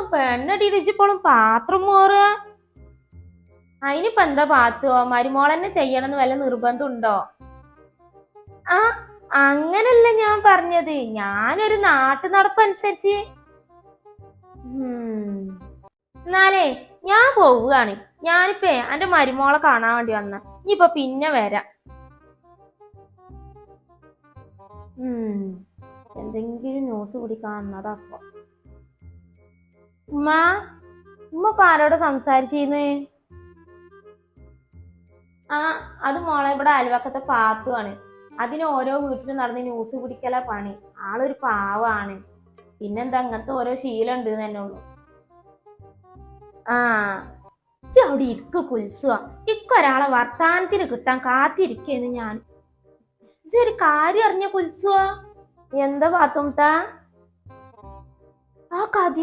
പെണ്ണടി രുചിപ്പോളും പാത്രം മോറുക. അതിനിപ്പോ എന്താ പാത്തുവോ? മരുമോളെന്നെ ചെയ്യണമെന്ന് വല്ല നിർബന്ധം ഉണ്ടോ? ആ, അങ്ങനല്ല ഞാൻ പറഞ്ഞത്. ഞാനൊരു നാട്ടു നടപ്പനുസരിച്ച്. എന്നാലേ ഞാൻ പോവുകയാണ്. ഞാനിപ്പേ എന്റെ മരുമോളെ കാണാൻ വേണ്ടി വന്ന. ഇനിയിപ്പൊ പിന്നെ വരാം. എന്തെങ്കിലും ന്യൂസ് കുടിക്കാൻ വന്നതാ അപ്പൊ. ഉമ്മ ഉമ്മ ഇപ്പൊ ആരോട് സംസാരിച്ചിരുന്ന്? ആ, അത് മോളെ ഇവിടെ അയൽവക്കത്തെ പാത്തുവാണ്. അതിന് ഓരോ വീട്ടിൽ നടന്ന് ന്യൂസ് പിടിക്കല പണി. ആളൊരു പാവാണ്. പിന്നെന്താ, അങ്ങനത്തെ ഓരോ ശീലം ഉണ്ട് തന്നെ ഉള്ളു. ആ, അവിടെ ഇരിക്കു കുൽസുക. ഇക്കൊരാളെ വർത്താനത്തിന് കിട്ടാൻ കാത്തിരിക്കേന്ന് ഞാൻ. ഇതൊരു കാര്യം അറിഞ്ഞ കുൽസുക. എന്താ പാത്തുമ്മത്താ? ആ കഥ